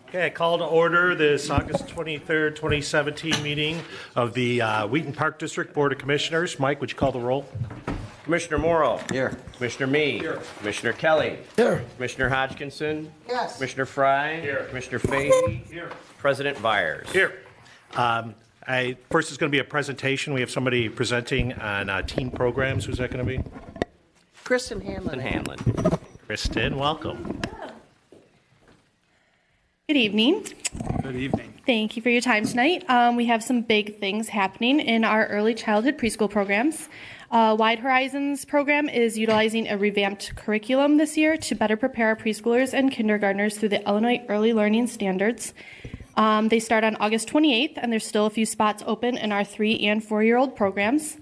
Okay, I call to order this August 23rd, 2017 meeting of the Wheaton Park District Board of Commissioners. Mike, would you call the roll? Commissioner Morrow. Here. Commissioner Mee. Here. Commissioner Kelly. Here. Commissioner Hodgkinson. Yes. Commissioner Fry. Here. Commissioner Fahey. Here. President Byers. Here. First is going to be a presentation. We have somebody presenting on teen programs. Who's that going to be? Kristen Hanlon. Hanlon. Kristen, welcome. Good evening. Good evening. Thank you for your time tonight. We have some big things happening in our early childhood preschool programs. Wide Horizons program is utilizing a revamped curriculum this year to better prepare our preschoolers and kindergartners through the Illinois Early Learning Standards. They start on August 28th, and there's still a few spots open in our 3- and 4-year-old programs.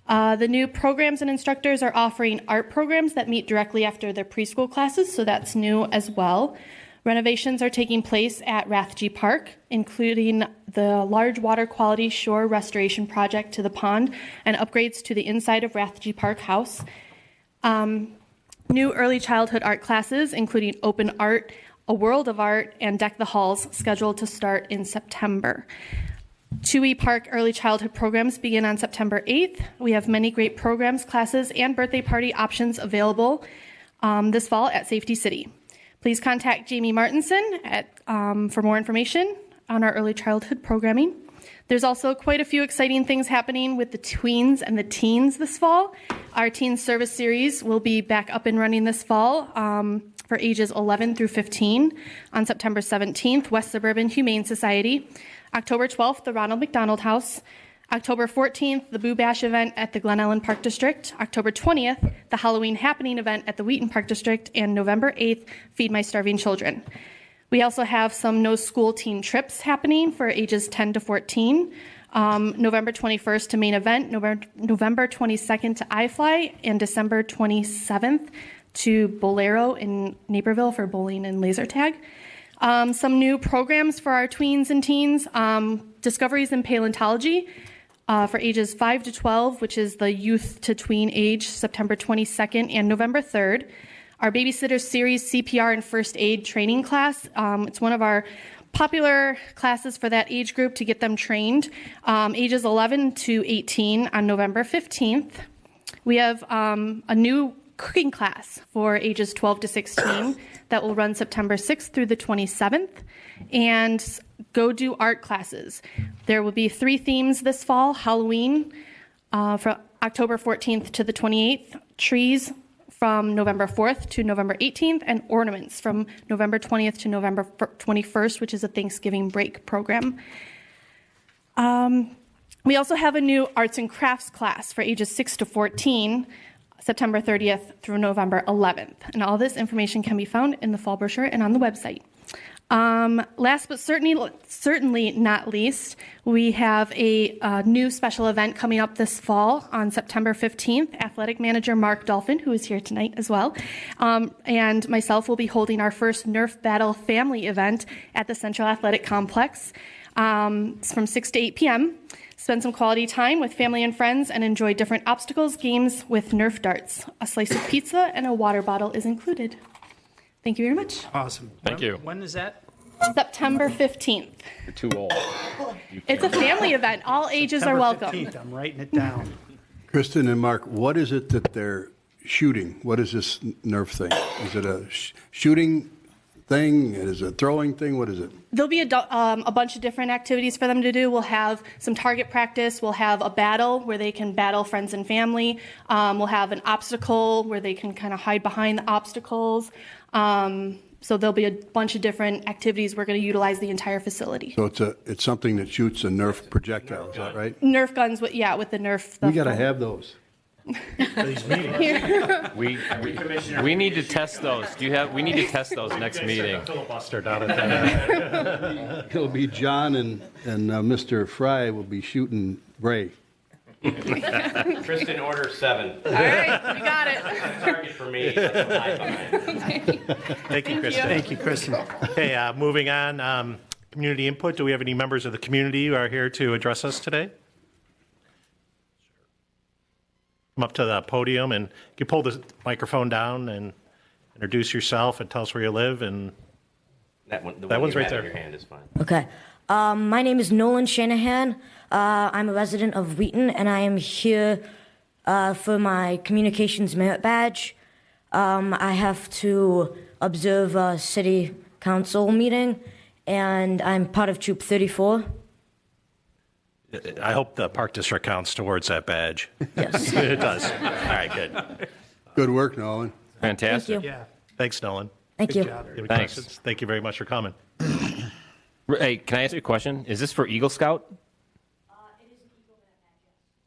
The new programs and instructors are offering art programs that meet directly after their preschool classes, so that's new as well. Renovations are taking place at Rathje Park, including the large water quality shore restoration project to the pond and upgrades to the inside of Rathje Park House. New early childhood art classes, including open art, a world of art, and Deck the Halls, scheduled to start in September. Chewy Park early childhood programs begin on September 8th. We have many great programs, classes, and birthday party options available this fall at Safety City. Please contact Jamie Martinson for more information on our early childhood programming. There's also quite a few exciting things happening with the tweens and the teens this fall. Our teen service series will be back up and running this fall for ages 11 through 15. On September 17th, West Suburban Humane Society. October 12th, the Ronald McDonald House. October 14th, the Boo Bash event at the Glen Ellen Park District. October 20th, the Halloween Happening event at the Wheaton Park District. And November 8th, Feed My Starving Children. We also have some no school teen trips happening for ages 10 to 14. November 21st to main event, November 22nd to iFly, and December 27th to Bolero in Naperville for bowling and laser tag. Some new programs for our tweens and teens, Discoveries in Paleontology for ages 5 to 12, which is the youth to tween age, September 22nd and November 3rd. Our Babysitter Series CPR and First Aid training class. It's one of our popular classes for that age group to get them trained, ages 11 to 18 on November 15th. We have a new cooking class for ages 12 to 16 that will run September 6th through the 27th. And Go Do art classes. There will be 3 themes this fall: Halloween from October 14th to the 28th, trees from November 4th to November 18th, and ornaments from November 20th to November 21st, which is a Thanksgiving break program. We also have a new arts and crafts class for ages 6 to 14, September 30th through November 11th. And all this information can be found in the fall brochure and on the website. Last but certainly not least, we have a new special event coming up this fall on September 15th. Athletic Manager Mark Dolphin, who is here tonight as well, and myself will be holding our first Nerf Battle family event at the Central Athletic Complex. It's from 6 to 8 p.m. Spend some quality time with family and friends and enjoy different obstacles, games with Nerf darts. A slice of pizza and a water bottle is included. Thank you very much. Awesome. Thank you. When is that? September 15th. You're too old. It's a family event. All ages are welcome. 15th. I'm writing it down. Kristen and Mark, what is it that they're shooting? What is this Nerf thing? Is it a shooting thing? Is it a throwing thing? What is it? There'll be a bunch of different activities for them to do. We'll have some target practice. We'll have a battle where they can battle friends and family. We'll have an obstacle where they can kind of hide behind the obstacles. So there'll be a bunch of different activities. We're going to utilize the entire facility. So it's something that shoots a Nerf projectile, is that right? Nerf guns, with the Nerf stuff. We got to have those. We need to test those. We need to test those next meeting. Filibuster down at that. It'll be John and Mr. Fry will be shooting Ray. Kristen, order 7. All right, we got it. Target for me. That's what I find. Thank you, Kristen. Thank you, Kristen. Okay, moving on. Community input. Do we have any members of the community who are here to address us today? Come up to the podium and you pull the microphone down and introduce yourself and tell us where you live, and That one, the That one one's you right have in there. your hand is fine. Okay. My name is Nolan Shanahan. I'm a resident of Wheaton, and I am here for my communications merit badge. I have to observe a city council meeting, and I'm part of Troop 34. I hope the Park District counts towards that badge. Yes. It does. All right, good. Good work, Nolan. Thank Fantastic. you. Yeah, Thanks, Nolan. Thank you. You have any Thanks. questions? Thank you very much for coming. Hey, can I ask you a question? Is this for Eagle Scout?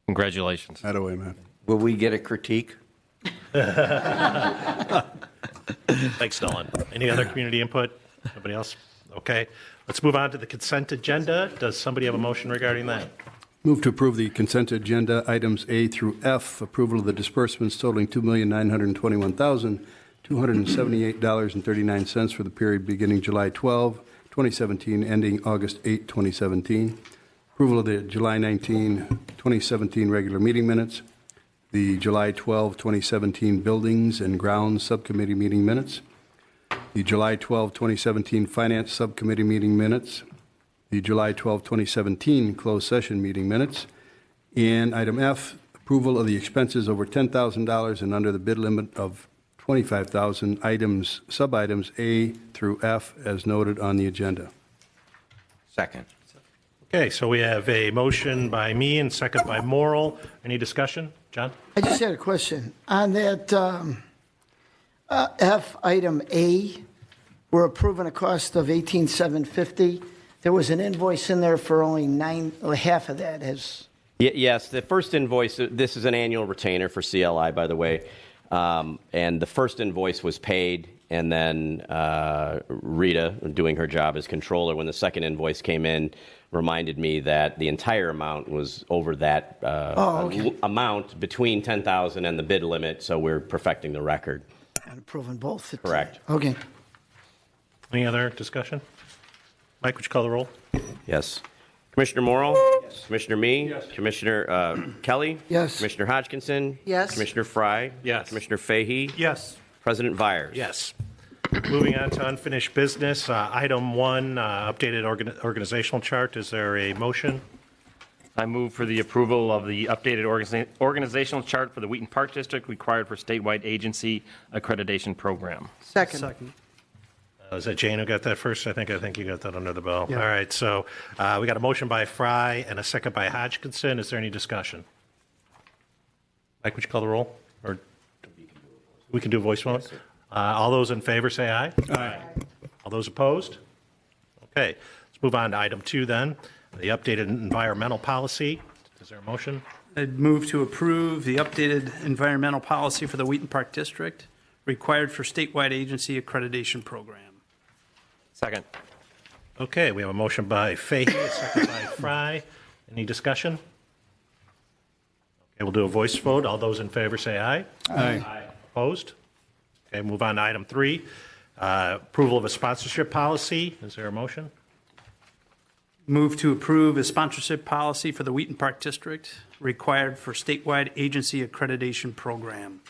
Congratulations. That away, man. Will we get a critique? Thanks, Nolan. Any other community input? Nobody else? Okay. Let's move on to the consent agenda. Does somebody have a motion regarding that? Move to approve the consent agenda, items A through F, approval of the disbursements totaling $2,921,278.39 for the period beginning July 12, 2017, ending August 8, 2017. Approval of the July 19, 2017 regular meeting minutes, the July 12, 2017 Buildings and Grounds Subcommittee meeting minutes, the July 12, 2017 Finance Subcommittee meeting minutes, the July 12, 2017 closed session meeting minutes, and item F, approval of the expenses over $10,000 and under the bid limit of $25,000, items, sub-items A through F as noted on the agenda. Second. Okay, so we have a motion by me and second by Morrill. Any discussion? John? I just had a question. On that F item A, we're approving a cost of $18,750. There was an invoice in there for only half of that. Yes, the first invoice, this is an annual retainer for CLI, by the way. And the first invoice was paid, and then Rita, doing her job as controller, when the second invoice came in, reminded me that the entire amount was over that amount between $10,000 and the bid limit, so we're perfecting the record. I'm approving both. Correct. Okay. Any other discussion? Mike, would you call the roll? Yes. Commissioner Morrill? Yes. Commissioner Me? Yes. Commissioner Kelly? Yes. Commissioner Hodgkinson? Yes. Commissioner Fry? Yes. Commissioner Fahey? yes, President Vyers? Yes. Moving on to unfinished business, item 1, updated organizational chart. Is there a motion? I move for the approval of the updated organizational chart for the Wheaton Park District required for statewide agency accreditation program. Second. second, Is that Jane who got that first? I think you got that under the bell. Yeah. All right, so we got a motion by Fry and a second by Hodgkinson. Is there any discussion? Mike, would you call the roll? Or we can do a voice vote? All those in favor say aye. Aye. All those opposed? Okay, let's move on to item 2 then, the updated environmental policy. Is there a motion? I'd move to approve the updated environmental policy for the Wheaton Park District required for statewide agency accreditation program. Second. Okay, we have a motion by Fahey, a second by Fry. Any discussion? Okay, we'll do a voice vote. All those in favor say aye. Aye. Opposed? Okay, move on to item 3, approval of a sponsorship policy. Is there a motion? Move to approve a sponsorship policy for the Wheaton Park District required for statewide agency accreditation program.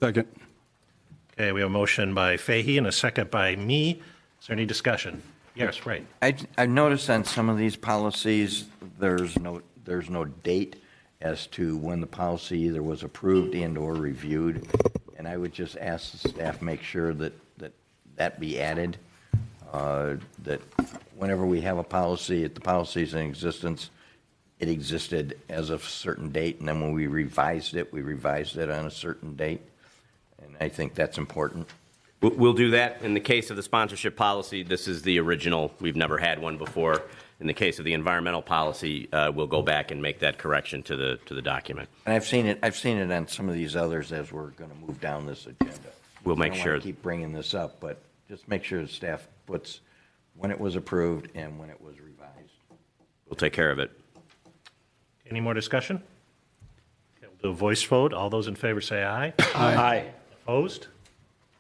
Second. Okay, we have a motion by Fahey and a second by me. Is there any discussion? Yes, right. I've noticed on some of these policies, there's no date as to when the policy either was approved and/or reviewed. And I would just ask the staff, make sure that be added, that whenever we have a policy, if the policy's in existence, it existed as of a certain date, and then when we revised it on a certain date. And I think that's important. We'll do that. In the case of the sponsorship policy, this is the original. We've never had one before. In the case of the environmental policy, we'll go back and make that correction to the document. And I've seen it on some of these others as we're going to move down this agenda. We'll make I don't sure. want to keep bringing this up, but just make sure the staff puts when it was approved and when it was revised. We'll take care of it. Any more discussion? Okay, we'll do a voice vote. All those in favor say aye. Aye. Opposed?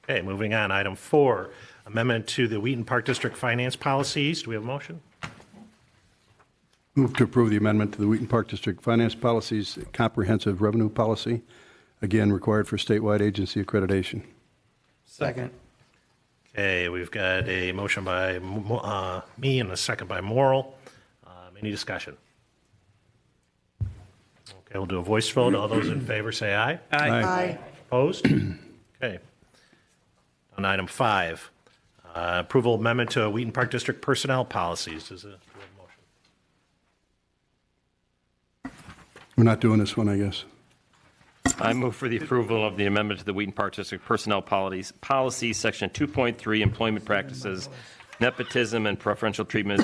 Okay, moving on. Item 4, amendment to the Wheaton Park District finance policies. Do we have a motion? Move to approve the amendment to the Wheaton Park District Finance Policies Comprehensive Revenue Policy, again required for statewide agency accreditation. Second. Okay, we've got a motion by me and a second by Morrill. Any discussion? Okay, we'll do a voice vote. All those in favor say aye. Aye. Opposed? Okay. On item 5, approval amendment to Wheaton Park District personnel policies. Do we have a motion? We're not doing this one, I guess. I move for the approval of the amendment to the Wheaton Park District Personnel Policy, Section 2.3, Employment Practices, Nepotism and Preferential Treatment,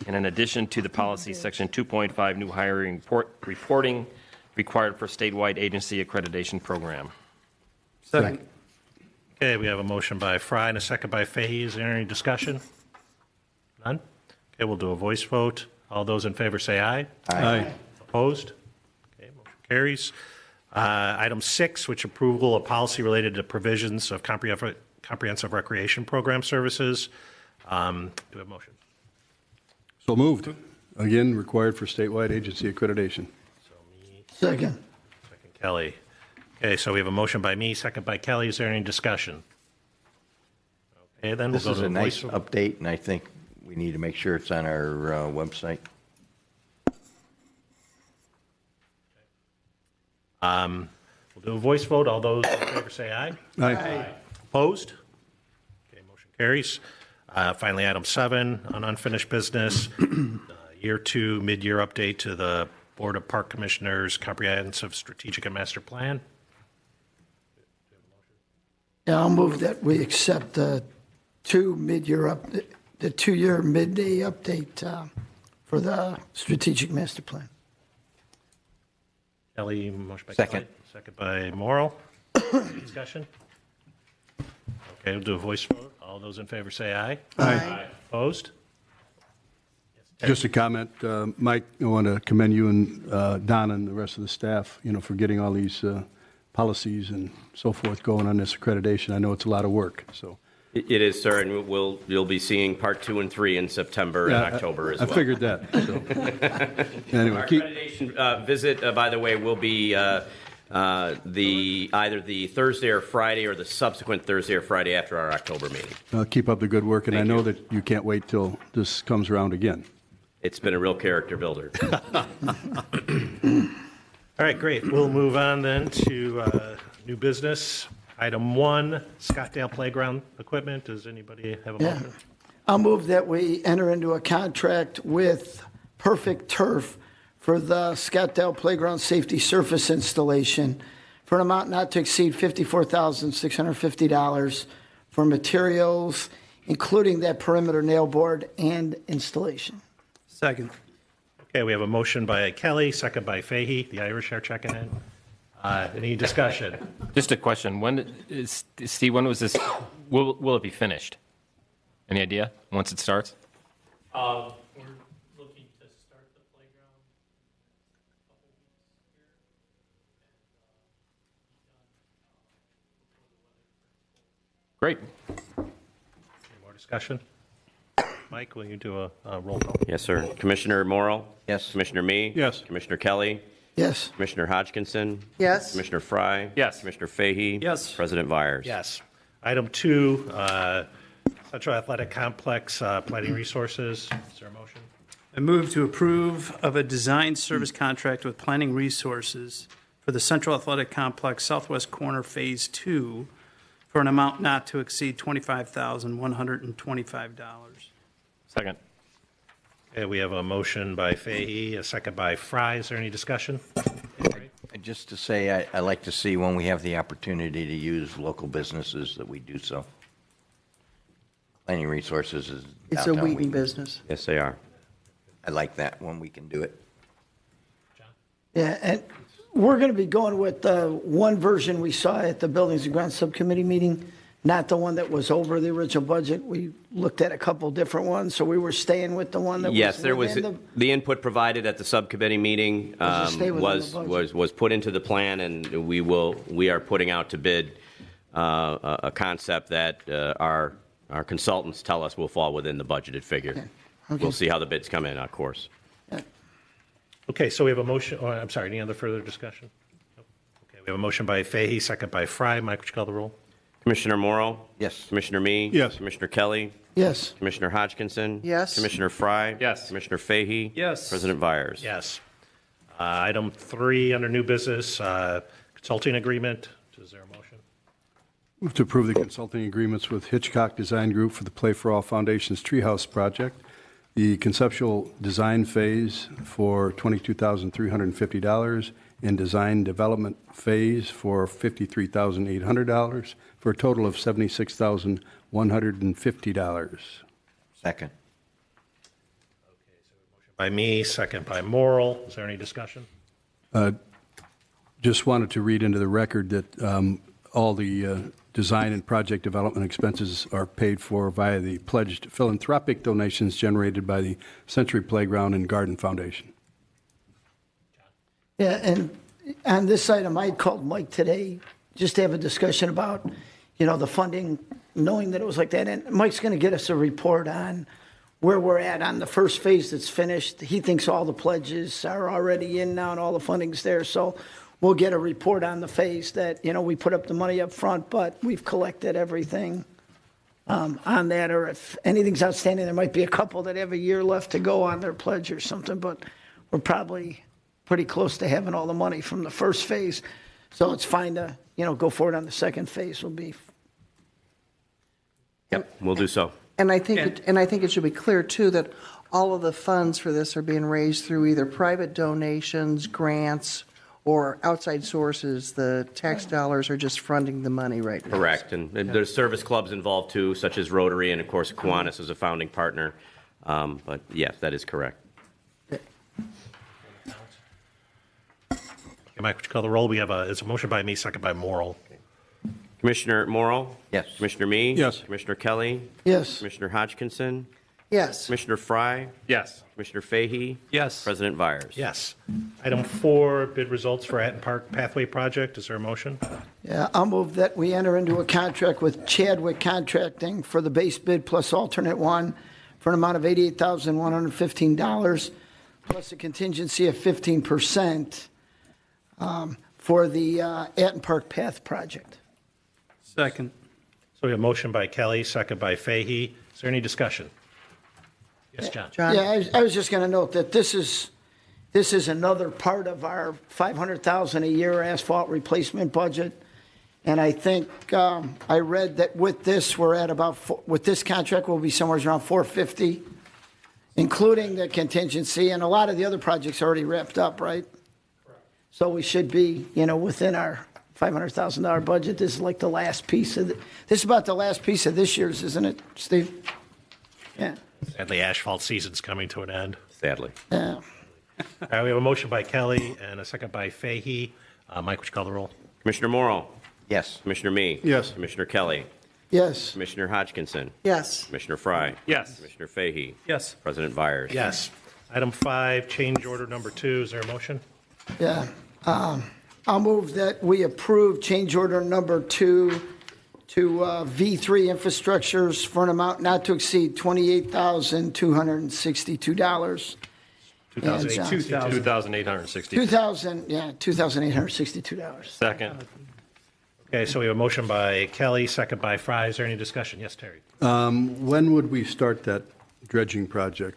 and in addition to the policy, Section 2.5, New Hiring Reporting required for statewide agency accreditation program. Second. Okay, we have a motion by Fry and a second by Fahey. Is there any discussion? None? Okay, we'll do a voice vote. All those in favor say aye. Aye. Opposed? Okay, motion carries. Item 6, which approval of policy related to provisions of comprehensive recreation program services. Do we have a motion? So moved. Again, required for statewide agency accreditation. Second. Second, Kelly. Okay, so we have a motion by me, second by Kelly. Is there any discussion? Okay, then we'll This go is to a the nice voice. update, and I think we need to make sure it's on our website. We'll do a voice vote. All those in favor say aye. Aye. Opposed? Okay, motion carries. Finally, item 7, on unfinished business, year 2 mid-year update to the Board of Park Commissioners Comprehensive Strategic and Master Plan. Yeah, I'll move that we accept the 2 mid-year the 2-year midday update for the strategic master plan. Kelly, motion by Second. Kelly, second by Morrill. Any discussion? Okay, we'll do a voice vote. All those in favor say aye. Aye. Opposed? Just a comment, Mike, I want to commend you and Don and the rest of the staff, for getting all these policies and so forth going on this accreditation. I know it's a lot of work, so. It is, sir, and you'll be seeing part 2 and 3 in September and October as well. I figured that, so. Anyway, Our accreditation visit, by the way, will be either the Thursday or Friday or the subsequent Thursday or Friday after our October meeting. keep up the good work, and I Thank know you. that you can't wait till this comes around again. It's been a real character builder. All right, great. We'll move on then to new business. Item 1, Scottdale Playground Equipment. Does anybody have a Yeah. motion? I'll move that we enter into a contract with Perfect Turf for the Scottdale Playground Safety Surface Installation for an amount not to exceed $54,650 for materials, including that perimeter nail board and installation. Second. Okay, we have a motion by Kelly, second by Fahey. The Irish are checking in. Any discussion? Just a question. Steve, when was this, will it be finished? Any idea, once it starts? We're looking to start the playground Great. Any more discussion? Mike, will you do a roll call? Yes, sir. Commissioner Morrill? Yes. Commissioner Me? Yes. Commissioner Kelly? Yes. Commissioner Hodgkinson? Yes. Commissioner Fry? Yes. Commissioner Fahey? Yes. President Vyers? Yes. Item 2, Central Athletic Complex Planning Resources. Is there a motion? I move to approve of a design service contract with Planning Resources for the Central Athletic Complex Southwest Corner Phase 2 for an amount not to exceed $25,125. Second. Okay, we have a motion by Fahey, a second by Fry. Is there any discussion? Just to say, I like to see when we have the opportunity to use local businesses that we do so. Planning Resources is It's a downtown Wheaton business. Yes, they are. I like that when we can do it. Yeah, and we're going to be going with the one version we saw at the Buildings and Grounds Subcommittee meeting, not the one that was over the original budget. We looked at a couple different ones, so we were staying with the one that Yes, was there was, within the input provided at the subcommittee meeting Does it stay within the budget? was put into the plan, and we are putting out to bid a concept that our consultants tell us will fall within the budgeted figure. Okay. We'll see how the bids come in, of course. Okay, so we have a motion. Oh, I'm sorry, any other further discussion? Nope. Okay, we have a motion by Fahey, second by Fry. Mike, would you call the roll? Commissioner Morrow? Yes. Commissioner Me? Yes. Commissioner Kelly? Yes. Commissioner Hodgkinson? Yes. Commissioner Fry? Yes. Commissioner Fahey? Yes. President Vires? Yes. Item 3 under new business, consulting agreement. Is there a motion? Move to approve the consulting agreements with Hitchcock Design Group for the Play for All Foundation's Treehouse Project. The conceptual design phase for $22,350 and design development phase for $53,800 for a total of $76,150. Second. By me, second by Morrill. Is there any discussion? Just wanted to read into the record that all the design and project development expenses are paid for via the pledged philanthropic donations generated by the Century Playground and Garden Foundation. Yeah, and on this item, I called Mike today just to have a discussion about, the funding, knowing that it was like that. And Mike's going to get us a report on where we're at on the first phase that's finished. He thinks all the pledges are already in now and all the funding's there. So we'll get a report on the phase that, we put up the money up front, but we've collected everything on that. Or if anything's outstanding, there might be a couple that have a year left to go on their pledge or something, but we're probably pretty close to having all the money from the first phase. So it's fine to, go forward on the second phase will be. Yep, we'll do so. And I think it should be clear, too, that all of the funds for this are being raised through either private donations, grants, or outside sources. The tax dollars are just fronting the money right now. Correct. And there's service clubs involved, too, such as Rotary, and, of course, Kiwanis is a founding partner. But, yes, that is correct. Mike, would you call the roll? It's a motion by me, second by Morrill. Commissioner Morrow? Yes. Commissioner Me? Yes. Commissioner Kelly? Yes. Commissioner Hodgkinson? Yes. Commissioner Fry? Yes. Commissioner Fahey? Yes. President Vires? Yes. Item 4, bid results for Atten Park Pathway Project. Is there a motion? Yeah, I'll move that we enter into a contract with Chadwick Contracting for the base bid plus alternate one for an amount of $88,115 plus a contingency of 15% for the Atten Park Path project. Second. So we have a motion by Kelly, second by Fahey. Is there any discussion? Yes, John. John? Yeah, I was just going to note that this is another part of our $500,000 a year asphalt replacement budget. And I think I read that with this, we're at with this contract, we'll be somewhere around 450, including the contingency. And a lot of the other projects are already wrapped up, right? Correct. So we should be, within our $500,000 budget. This is like the last piece of this is about the last piece of this year's, isn't it, Steve? Yeah. Sadly, asphalt season's coming to an end. Sadly. Yeah. All right, we have a motion by Kelly and a second by Fahey. Mike, would you call the roll? Commissioner Morrow? Yes. Commissioner Me? Yes. Commissioner Kelly? Yes. Commissioner Hodgkinson? Yes. Commissioner Fry? Yes. Commissioner Fahey? Yes. President Vires? Yes. Item 5, change order number 2. Is there a motion? Yeah. I'll move that we approve change order number 2 to V3 Infrastructures for an amount not to exceed $28,262. 2,860. $2,862. Second. Okay, so we have a motion by Kelly, second by Fry. Is there any discussion? Yes, Terry. When would we start that dredging project?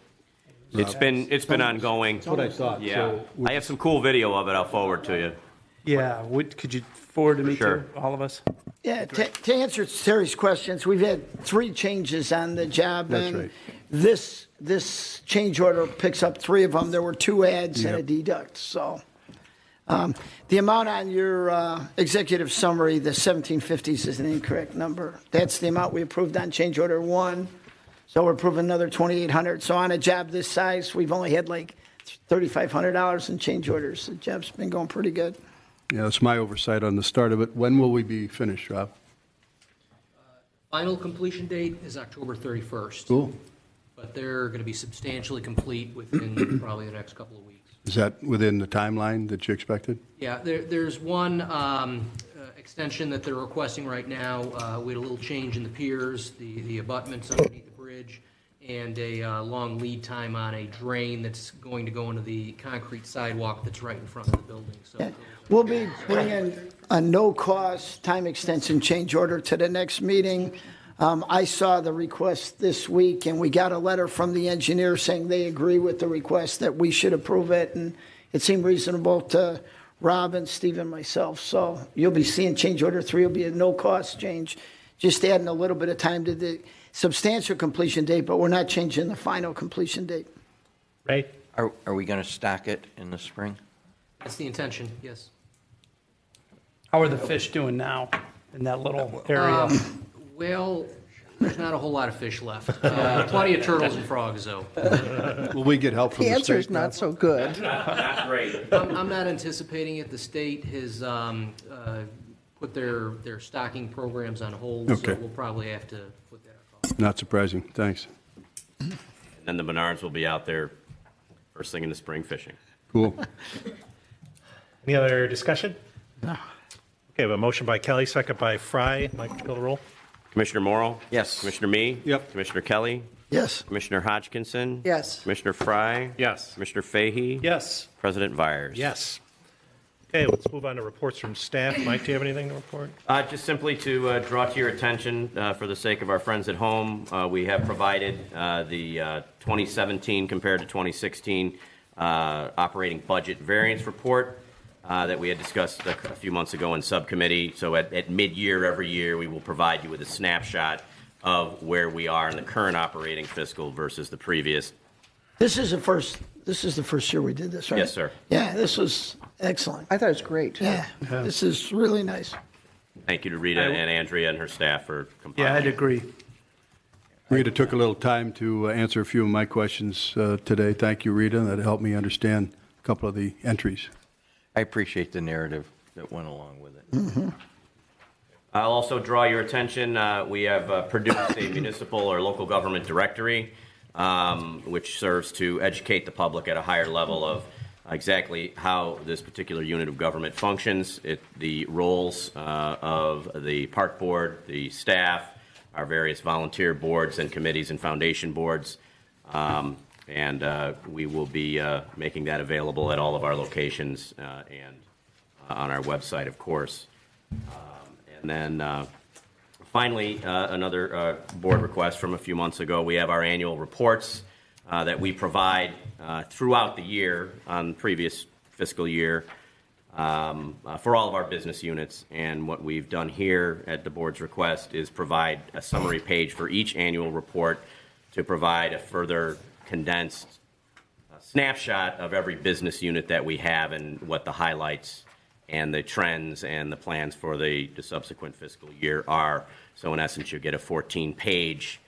It's been ongoing. That's what I thought. Yeah. So I have some cool video of it I'll forward to you. Yeah, could you forward to me, Sure. too, all of us? Yeah, to answer Terry's questions, we've had 3 changes on the job. That's and right. This change order picks up 3 of them. There were 2 adds and a Yep. deduct. So the amount on your executive summary, the 1750s, is an incorrect number. That's the amount we approved on change order 1. So we're approving another 2,800. So on a job this size, we've only had like $3,500 in change orders. The job's been going pretty good. Yeah, it's my oversight on the start of it. When will we be finished, Rob? Final completion date is October 31st. Cool. But they're going to be substantially complete within probably the next couple of weeks. Is that within the timeline that you expected? Yeah, there's one extension that they're requesting right now. We had a little change in the piers, the abutments underneath the bridge, and a long lead time on a drain that's going to go into the concrete sidewalk that's right in front of the building. So We'll be bringing a no-cost time extension change order to the next meeting. I saw the request this week, and we got a letter from the engineer saying they agree with the request, that we should approve it, and it seemed reasonable to Rob and Steve and myself. So you'll be seeing change order 3 will be a no-cost change, just adding a little bit of time to the substantial completion date, but we're not changing the final completion date. Ray? Are we going to stock it in the spring? that's the intention, yes. How are the fish doing now in that little area? Well, there's not a whole lot of fish left. Plenty of turtles and frogs, though. Will we get help from The the answer is state? not so good. That's great. I'm not anticipating it. The state has put their stocking programs on hold, so Okay. we'll probably have to put that across. Not surprising. Thanks. And then the Menards will be out there first thing in the spring fishing. Cool. Any other discussion? No. Okay, we have a motion by Kelly, second by Fry. Mike, would you call the roll? Commissioner Morrow? Yes. Commissioner Me? Yep. Commissioner Kelly? Yes. Commissioner Hodgkinson? Yes. Commissioner Fry? Yes. Commissioner Fahey? Yes. President Vyers? Yes. Okay, let's move on to reports from staff. Mike, do you have anything to report? Just simply to draw to your attention, for the sake of our friends at home, we have provided the 2017 compared to 2016 operating budget variance report that we had discussed a few months ago in subcommittee. So at mid-year every year, we will provide you with a snapshot of where we are in the current operating fiscal versus the previous. This is the first year we did this, right? Yes, sir. Yeah, this was excellent. I thought it was great. Yeah, this is really nice. Thank you to Rita and Andrea and her staff for compiling. Yeah, I'd agree. Rita took a little time to answer a few of my questions today. Thank you, Rita. That helped me understand a couple of the entries. I appreciate the narrative that went along with it. I'll also draw your attention, we have produced a municipal or local government directory, which serves to educate the public at a higher level of exactly how this particular unit of government functions, the roles of the park board, the staff, our various volunteer boards and committees and foundation boards, and we will be making that available at all of our locations and on our website, of course. And then finally, another board request from a few months ago. We have our annual reports that we provide throughout the year on the previous fiscal year for all of our business units. And what we've done here at the board's request is provide a summary page for each annual report to provide a further condensed snapshot of every business unit that we have and what the highlights and the trends and the plans for the subsequent fiscal year are. So in essence, you get a 14-page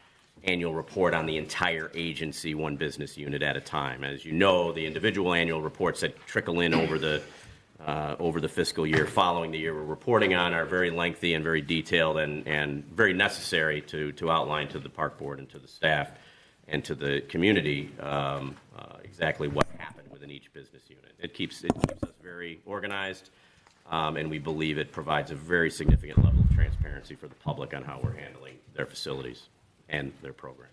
annual report on the entire agency, one business unit at a time. As you know, the individual annual reports that trickle in over the fiscal year following the year we're reporting on are very lengthy and very detailed and very necessary to outline to the park board and to the staff and to the community exactly what happened within each business unit. It keeps us very organized. And we believe it provides a very significant level of transparency for the public on how we're handling their facilities and their programs.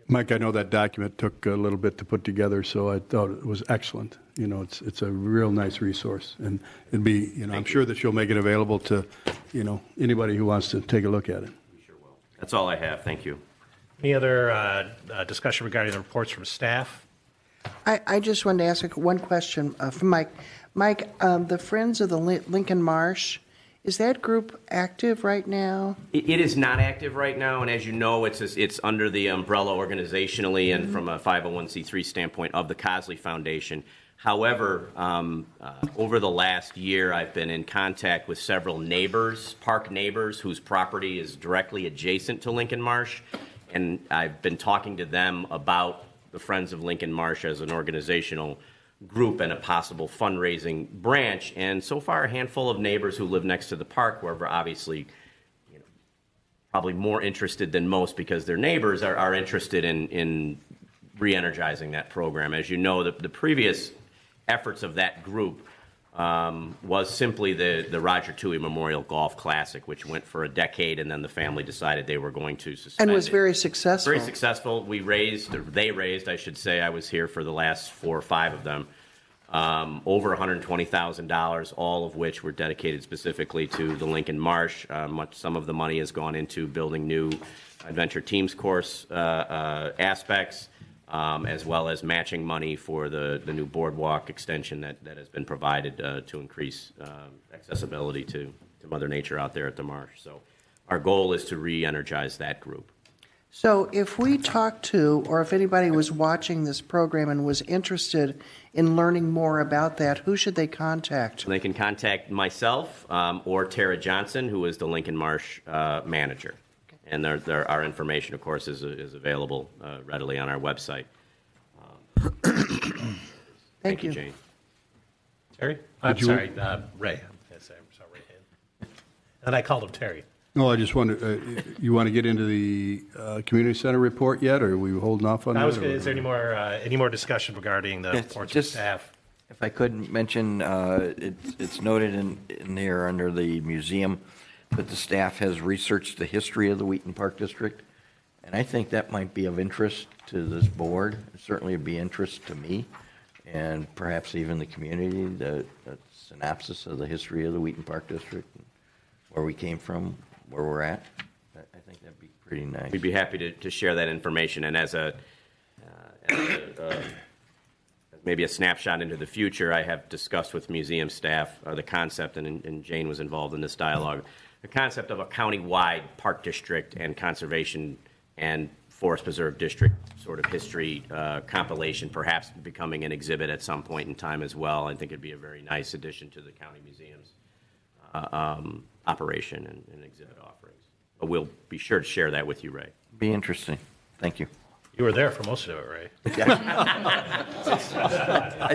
Mike, I know that document took a little bit to put together, so I thought it was excellent. You know, it's a real nice resource, and it'd be, I'm sure that you'll make it available to, anybody who wants to take a look at it. We sure will. That's all I have. Thank you. Any other discussion regarding the reports from staff? I just wanted to ask one question from Mike. Mike, the Friends of the Lincoln Marsh, is that group active right now? It is not active right now, and as you know, it's under the umbrella organizationally and from a 501c3 standpoint of the Cosley Foundation. However, over the last year, I've been in contact with several neighbors, park neighbors, whose property is directly adjacent to Lincoln Marsh, and I've been talking to them about the Friends of Lincoln Marsh as an organizational group and a possible fundraising branch. And so far, a handful of neighbors who live next to the park were obviously probably more interested than most because their neighbors are interested in re-energizing that program. As you know, the previous efforts of that group was simply the Roger Toohey Memorial Golf Classic, which went for a decade, and then the family decided they were going to suspend And was it. very successful. Very successful. We raised, or they raised, I should say. I was here for the last 4 or 5 of them. Over $120,000, all of which were dedicated specifically to the Lincoln Marsh. Some of the money has gone into building new adventure teams course aspects, as well as matching money for the new boardwalk extension that has been provided to increase accessibility to Mother Nature out there at the marsh. So our goal is to re-energize that group. So if we talked to, or if anybody was watching this program and was interested in learning more about that, who should they contact? They can contact myself or Tara Johnson, who is the Lincoln Marsh manager. And our information, of course, is available readily on our website. Thank you. Jane. Terry? I'm sorry, Ray. I saw Ray hand. And I called him Terry. No, I just wondered, you want to get into the community center report yet, or are we holding off on that? Is there any more discussion regarding the reports of staff? If I could mention, it's noted in there under the museum that the staff has researched the history of the Wheaton Park District, and I think that might be of interest to this board. Certainly it'd be interest to me, and perhaps even the community, the synopsis of the history of the Wheaton Park District, where we came from, where we're at. I think that'd be pretty nice. We'd be happy to share that information. And as maybe a snapshot into the future, I have discussed with museum staff the concept, and Jane was involved in this dialogue, the concept of a county-wide park district and conservation and forest preserve district sort of history compilation, perhaps becoming an exhibit at some point in time as well. I think it'd be a very nice addition to the county museum's operation and exhibit offerings. But we'll be sure to share that with you, Ray. Be interesting. Thank you. You were there for most of it, Ray. I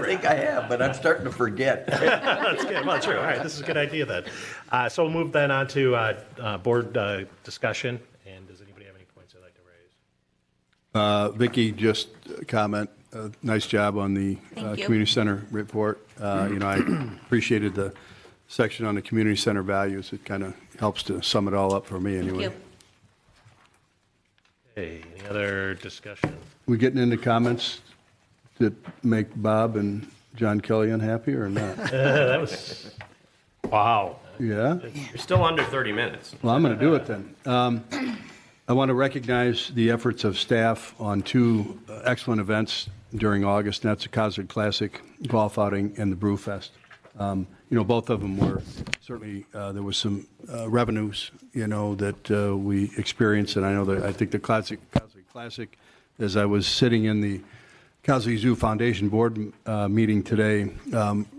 think I have, but I'm starting to forget. That's good. Well, true. All right, this is a good idea then. So we'll move then on to board discussion. And does anybody have any points they'd like to raise? Vicki, just comment. Nice job on the community center report. I appreciated the section on the community center values. It kind of helps to sum it all up for me anyway. Thank you. Hey, any other discussion? We getting into comments that make Bob and John Kelly unhappy or not? That was, wow. Yeah? You're still under 30 minutes. Well, I'm going to do it then. I want to recognize the efforts of staff on 2 excellent events during August, and that's the Cosmic Classic Golf Outing and the Brew Fest. Both of them were certainly, there was some revenues, that we experienced, and I think the Cosmic Classic, as I was sitting in the Cosmic Zoo Foundation board meeting today,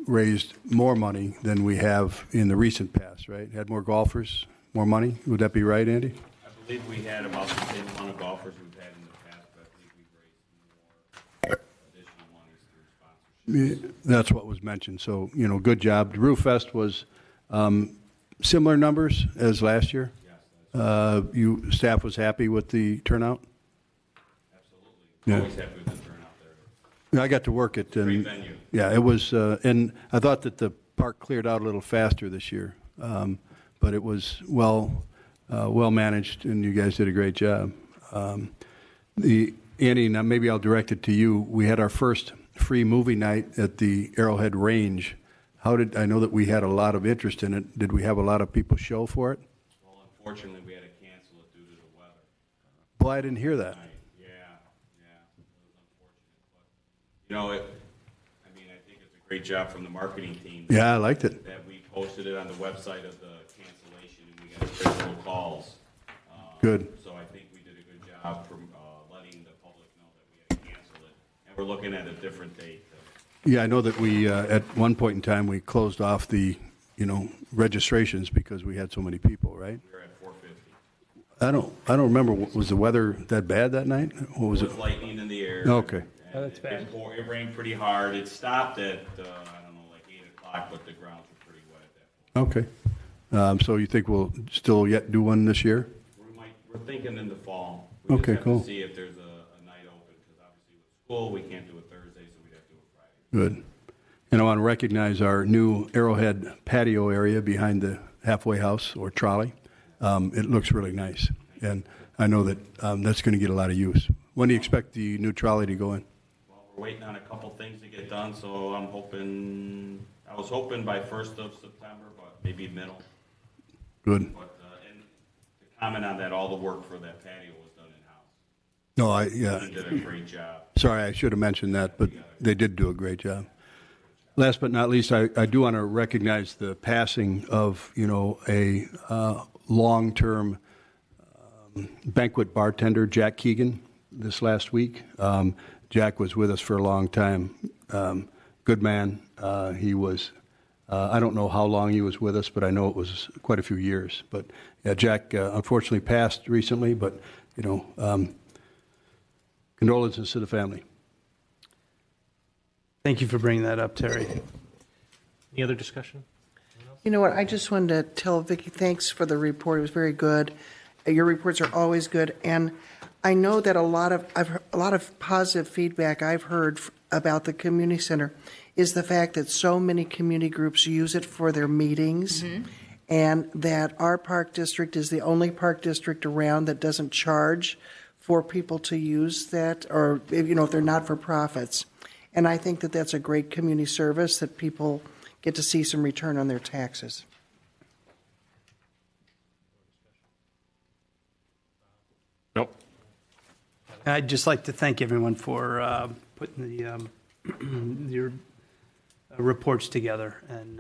raised more money than we have in the recent past, right? Had more golfers, more money? Would that be right, Andy? I believe we had about the same amount of golfers we've had in the past, but I think we've raised more additional monies through sponsorship. That's what was mentioned. So, good job. The Brew Fest was similar numbers as last year. Yes. Staff was happy with the turnout? Absolutely. Yeah. Always happy with the turnout there. I got to work it. Great venue. Yeah, it was, and I thought that the park cleared out a little faster this year, but it was well managed, and you guys did a great job. Andy, now maybe I'll direct it to you. We had our first free movie night at the Arrowhead Range. I know that we had a lot of interest in it. Did we have a lot of people show for it? Well, unfortunately, we had to cancel it due to the weather. Boy, I didn't hear that. Yeah, it was unfortunate. But, I think it's a great job from the marketing team. Yeah, I liked it. That we posted it on the website of the cancellation, and we got several calls. Good. So I think we did a good job from letting the public know that we had to cancel it. And we're looking at a different date. Yeah, I know that we, at one point in time, we closed off the, registrations because we had so many people, right? We were at 450. I don't remember. Was the weather that bad that night? What was There it? was lightning in the air. Okay. And that's bad. It rained pretty hard. It stopped at, like 8 o'clock, but the grounds were pretty wet at that point. Okay. So you think we'll still yet do one this year? We're thinking in the fall. We Okay, just have cool. to see if there's a night open, because obviously with school, we can't do it Thursday, so we'd have to do it Friday. Good. And I want to recognize our new Arrowhead patio area behind the halfway house or trolley. It looks really nice, and I know that that's going to get a lot of use. When do you expect the new trolley to go in? Well, we're waiting on a couple things to get done, so I was hoping by 1st of September, but maybe middle. Good. But, and to comment on that, all the work for that patio was done in-house. No, They did a great job. sorry, I should have mentioned that, but they did do a great job. Last but not least, I do want to recognize the passing of, a long-term banquet bartender, Jack Keegan, this last week. Jack was with us for a long time. Good man. He was, I don't know how long he was with us, but I know it was quite a few years. But yeah, Jack unfortunately passed recently, but, condolences to the family. Thank you for bringing that up, Terry. Any other discussion? You know what, I just wanted to tell Vicki, thanks for the report, it was very good. Your reports are always good, and I know that a lot of positive feedback I've heard about the community center is the fact that so many community groups use it for their meetings, and that our park district is the only park district around that doesn't charge for people to use that, or if they're not for profits. And I think that that's a great community service that people get to see some return on their taxes. Nope. I'd just like to thank everyone for putting your reports together, and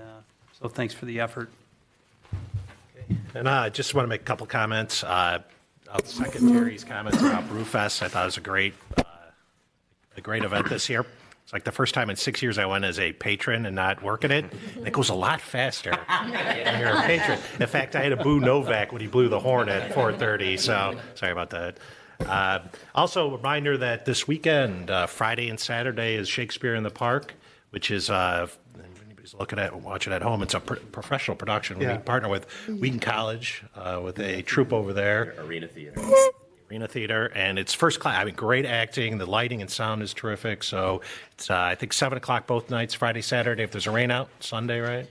so thanks for the effort. And I just want to make a couple comments. I'll second Terry's comments about Brewfest. I thought it was a great event this year. It's like the first time in 6 years I went as a patron and not working it. And it goes a lot faster when you're a patron. In fact, I had to boo Novak when he blew the horn at 4:30, so sorry about that. Also, a reminder that this weekend, Friday and Saturday, is Shakespeare in the Park, which is, if anybody's looking at watching at home, it's a professional production. We partner with Wheaton College with a troupe over there. Arena Theater. Arena Theater, and it's first class. I mean, great acting. The lighting and sound is terrific. So it's, I think, 7 o'clock both nights, Friday, Saturday. If there's a rain out, Sunday, right?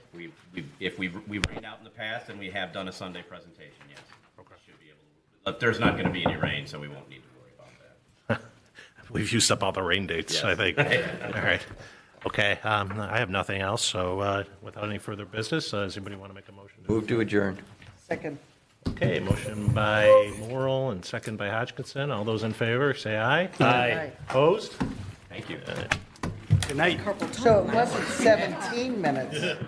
If we rained out in the past, and we have done a Sunday presentation, yes. Okay. Should be able to, but there's not going to be any rain, so we won't need to worry about that. We've used up all the rain dates, Yes. I think. All right. Okay. I have nothing else. So without any further business, does anybody want to make a motion? Move to adjourn. Second. Okay. Motion by Morrill and second by Hodgkinson. All those in favor, say aye. Aye. Opposed? Thank you. Good night. So it wasn't 17 minutes.